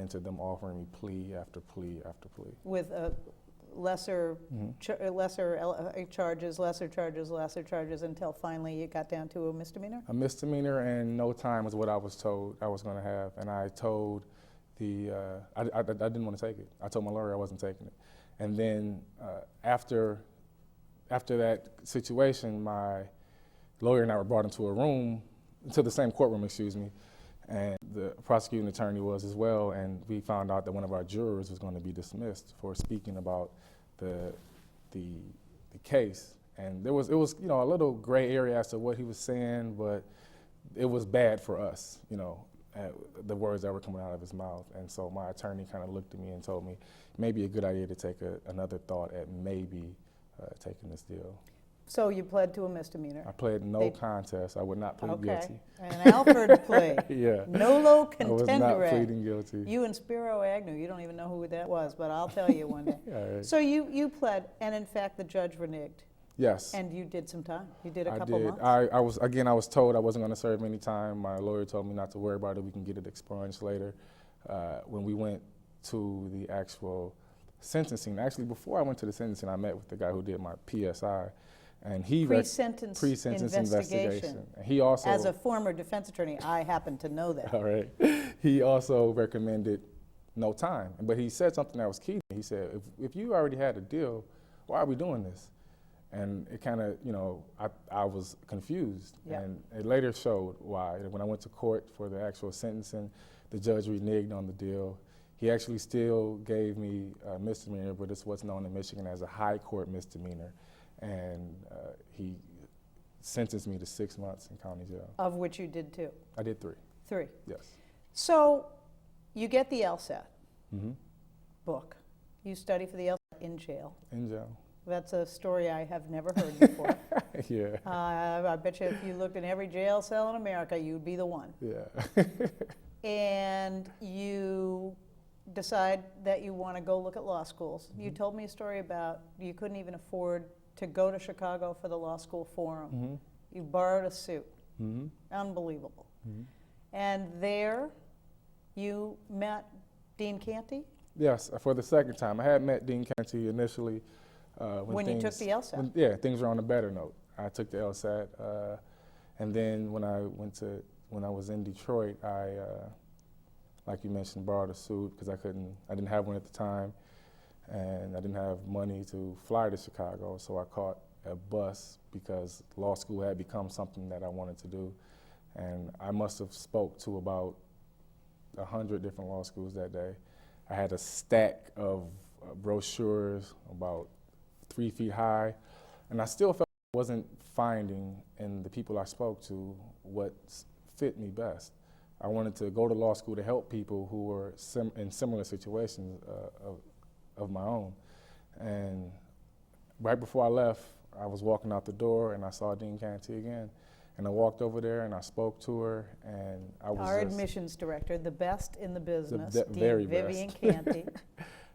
into them offering me plea after plea after plea. With lesser charges, until finally it got down to a misdemeanor? A misdemeanor and no time was what I was told I was going to have. And I told I didn't want to take it. I told my lawyer I wasn't taking it. And then after that situation, my lawyer and I were brought into the same courtroom, and the prosecuting attorney was as well, and we found out that one of our jurors was going to be dismissed for speaking about the case. And it was a little gray area as to what he was saying, but it was bad for us, the words that were coming out of his mouth. And so my attorney kind of looked at me and told me maybe a good idea to take another thought at maybe taking this deal. So you pled to a misdemeanor? I pled no contest. I would not plead guilty. An Alford plea. Yeah. Nolo contendere. I was not pleading guilty. You and Spiro Agnew, you don't even know who that was, but I'll tell you one day. All right. So you pled, and in fact the judge reneged. Yes. And you did some time. You did a couple months. I was told I wasn't going to serve any time. My lawyer told me not to worry about it. We can get it expunged later. When we went to the actual sentencing, actually before I went to the sentencing, I met with the guy who did my PSI. And he pre-sentence investigation. And he also, as a former defense attorney, I happen to know that. All right. He also recommended no time, but he said something that was key. He said, if you already had a deal, why are we doing this? And it kind of, I was confused. Yeah. And it later showed why. When I went to court for the actual sentencing, the judge reneged on the deal. He actually still gave me a misdemeanor, but it's what's known in Michigan as a high court misdemeanor. And he sentenced me to 6 months in county jail. Of which you did 2? I did 3. 3? Yes. So you get the LSAT Mm-hmm. book. You study for the LSAT in jail. In jail. That's a story I have never heard before. Yeah. I bet you if you looked in every jail cell in America, you'd be the one. Yeah. And you decide that you want to go look at law schools. Mm-hmm. You told me a story about you couldn't even afford to go to Chicago for the law school forum. Mm-hmm. You borrowed a suit. Mm-hmm. Unbelievable. Mm-hmm. And there you met Dean Canty? Yes, for the second time. I had met Dean Canty initially. When you took the LSAT? Things were on a better note. I took the LSAT, and then when I was in Detroit, I, like you mentioned, borrowed a suit because I didn't have one at the time, and I didn't have money to fly to Chicago, so I caught a bus because law school had become something that I wanted to do, and I must have spoke to about 100 different law schools that day. I had a stack of brochures about 3 feet high, and I still felt I wasn't finding in the people I spoke to what fit me best. I wanted to go to law school to help people who were in similar situations of my own. And right before I left, I was walking out the door and I saw Dean Canty again. And I walked over there and I spoke to her, and I was our admissions director, the best in the business, Dean very Vivian best. Canty.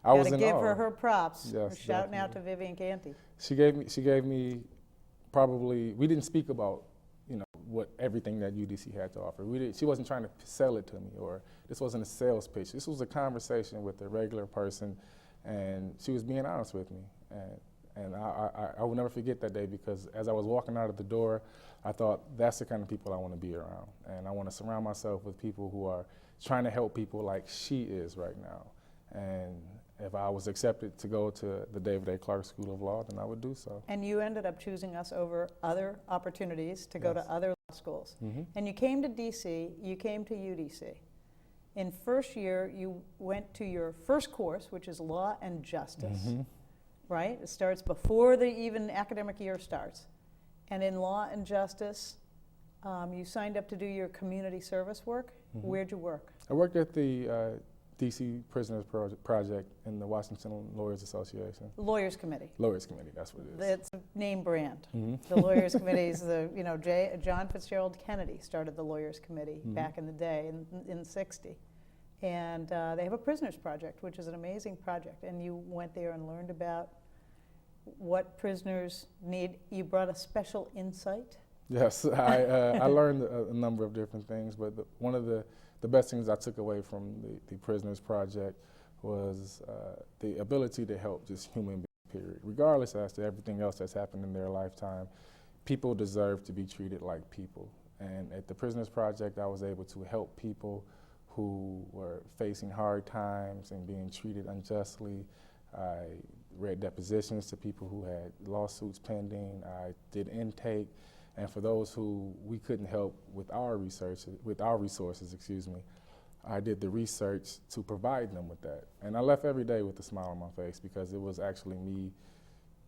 I was in give awe. her props. Yes, for shouting definitely. out to Vivian Canty. She gave me probably, we didn't speak about what everything that UDC had to offer. She wasn't trying to sell it to me, or this wasn't a sales pitch. This was a conversation with a regular person, and she was being honest with me. And I will never forget that day, because as I was walking out of the door, I thought that's the kind of people I want to be around. And I want to surround myself with people who are trying to help people like she is right now. And if I was accepted to go to the David A. Clark School of Law, then I would do so. And you ended up choosing us over other opportunities to go to other law schools. Mm-hmm. And you came to DC, you came to UDC. In first year, you went to your first course, which is Law and Justice, Mm-hmm. right? It starts before the even academic year starts. And in Law and Justice, you signed up to do your community service work. Mm-hmm. Where'd you work? I worked at the DC Prisoners Project in the Washington Lawyers Association. Lawyers Committee. Lawyers Committee, that's what it is. It's a name brand. Mm-hmm. The Lawyers Committee is John Fitzgerald Kennedy started the Lawyers Committee Mm-hmm. back in the day, in '60. And they have a Prisoners Project, which is an amazing project. And you went there and learned about what prisoners need. You brought a special insight. Yes, I learned a number of different things, but one of the the best things I took away from the Prisoners Project was the ability to help just human beings, period. Regardless as to everything else that's happened in their lifetime, people deserve to be treated like people. And at the Prisoners Project, I was able to help people who were facing hard times and being treated unjustly. I read depositions to people who had lawsuits pending. I did intake. And for those who we couldn't help with our resources, I did the research to provide them with that. And I left every day with a smile on my face because it was actually me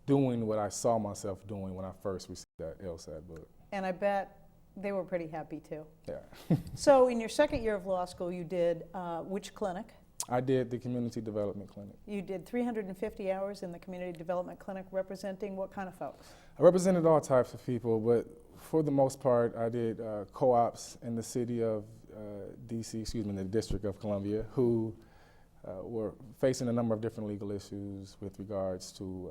doing what I saw myself doing when I first received that LSAT book. And I bet they were pretty happy too. Yeah. So in your second year of law school, you did which clinic? I did the Community Development Clinic. You did 350 hours in the Community Development Clinic, representing what kind of folks? I represented all types of people, but for the most part, I did co-ops in the city of DC, the District of Columbia, who were facing a number of different legal issues with regards to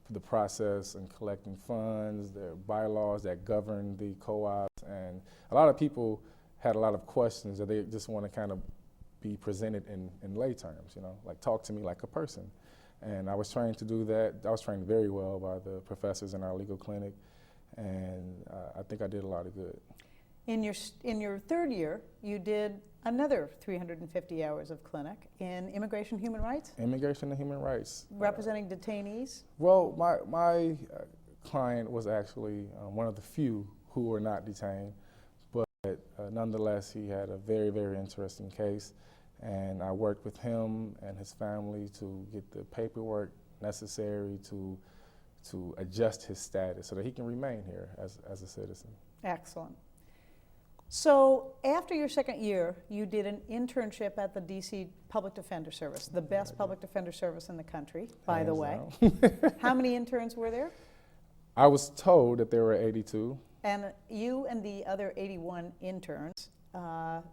the process and collecting funds, their bylaws that govern the co-ops, and a lot of people had a lot of questions that they just want to kind of be presented in lay terms, like talk to me like a person. And I was trained to do that. I was trained very well by the professors in our legal clinic, and I think I did a lot of good. In your third year, you did another 350 hours of clinic in Immigration and Human Rights? Immigration and Human Rights. Representing detainees? Well, my client was actually one of the few who were not detained, but nonetheless, he had a very, very interesting case. And I worked with him and his family to get the paperwork necessary to adjust his status so that he can remain here as a citizen. Excellent. So after your second year, you did an internship at the DC Public Defender Service, the best public defender service in the country, by the way. How many interns were there? I was told that there were 82. And you and the other 81 interns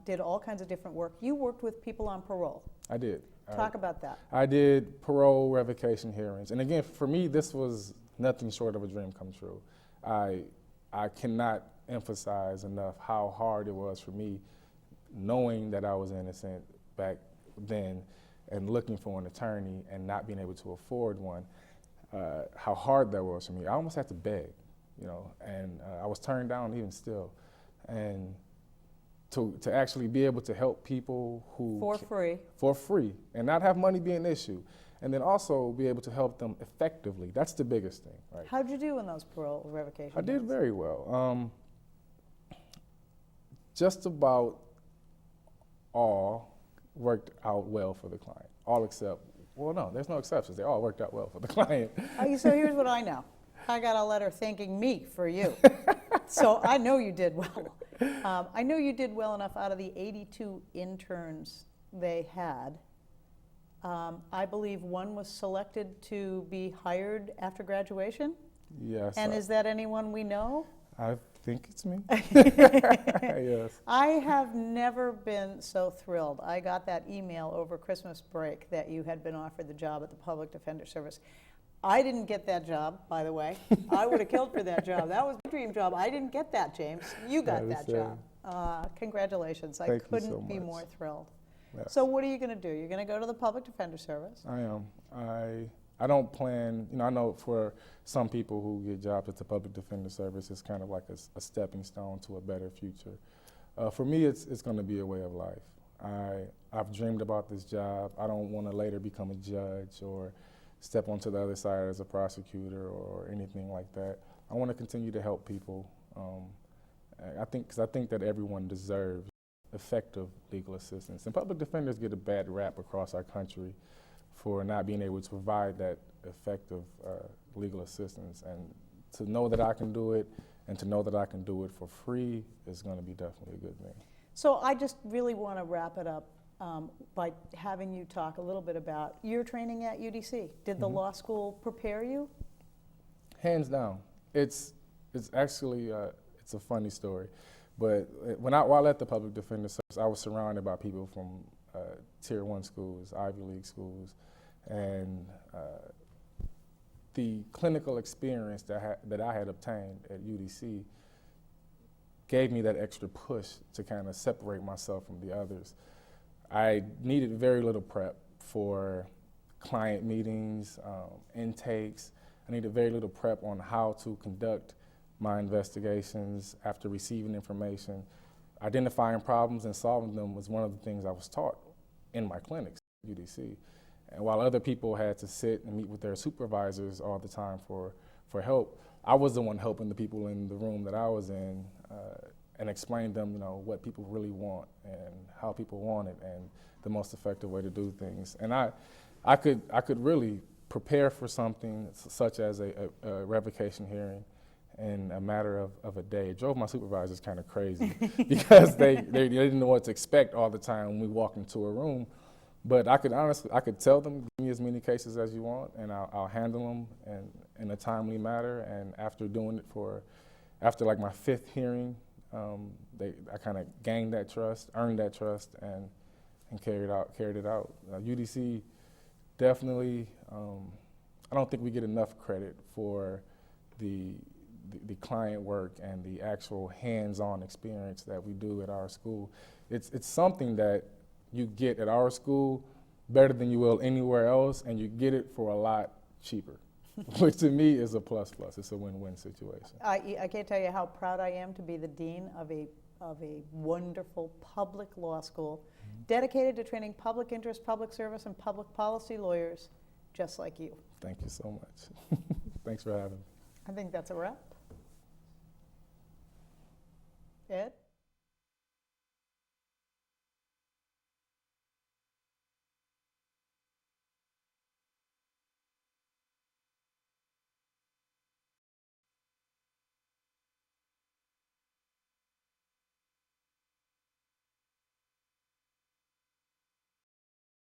did all kinds of different work. You worked with people on parole. I did. Talk about that. I did parole revocation hearings. And again, for me, this was nothing short of a dream come true. I cannot emphasize enough how hard it was for me knowing that I was innocent back then and looking for an attorney and not being able to afford one, how hard that was for me. I almost had to beg, and I was turned down even still. And to actually be able to help people who for free and not have money be an issue, and then also be able to help them effectively. That's the biggest thing, right? How'd you do in those parole revocation I did very well. Just about all worked out well for the client. All except, well, no, there's no exceptions. They all worked out well for the client. So here's what I know. I got a letter thanking me for you. So I know you did well. I know you did well enough. Out of the 82 interns they had, I believe one was selected to be hired after graduation? Yes. And is that anyone we know? I think it's me. Yes. I have never been so thrilled. I got that email over Christmas break that you had been offered the job at the Public Defender Service. I didn't get that job, by the way. I would have killed for that job. That was my dream job. I didn't get that, James. You got that job. Congratulations. I couldn't be more thrilled. Yes. So what are you going to do? You're going to go to the Public Defender Service? I am. I don't plan, I know for some people who get jobs at the Public Defender Service, it's kind of like a stepping stone to a better future. For me, it's going to be a way of life. I've dreamed about this job. I don't want to later become a judge or step onto the other side as a prosecutor or anything like that. I want to continue to help people. Because I think that everyone deserves effective legal assistance. And public defenders get a bad rap across our country for not being able to provide that effective legal assistance. And to know that I can do it and to know that I can do it for free is going to be definitely a good thing. So I just really want to wrap it up by having you talk a little bit about your training at UDC. Did the law school prepare you? Hands down. It's actually, it's a funny story. But while at the Public Defender Service, I was surrounded by people from Tier 1 schools, Ivy League schools, and the clinical experience that I had obtained at UDC gave me that extra push to kind of separate myself from the others. I needed very little prep for client meetings, intakes. I needed very little prep on how to conduct my investigations after receiving information. Identifying problems and solving them was one of the things I was taught in my clinics at UDC. And while other people had to sit and meet with their supervisors all the time for help, I was the one helping the people in the room that I was in and explain to them, what people really want and how people want it and the most effective way to do things. And I could really prepare for something such as a revocation hearing in a matter of a day. It drove my supervisors kind of crazy because they didn't know what to expect all the time when we walked into a room. But I could tell them, give me as many cases as you want, and I'll handle them in a timely manner. And after doing it after like my 5th hearing, I kind of gained that trust, earned that trust, and carried it out. UDC definitely, I don't think we get enough credit for the client work and the actual hands-on experience that we do at our school. It's something that you get at our school better than you will anywhere else, and you get it for a lot cheaper, which to me is a plus. It's a win-win situation. I can't tell you how proud I am to be the dean of a wonderful public law school dedicated to training public interest, public service, and public policy lawyers just like you. Thank you so much. Thanks for having me. I think that's a wrap. Ed?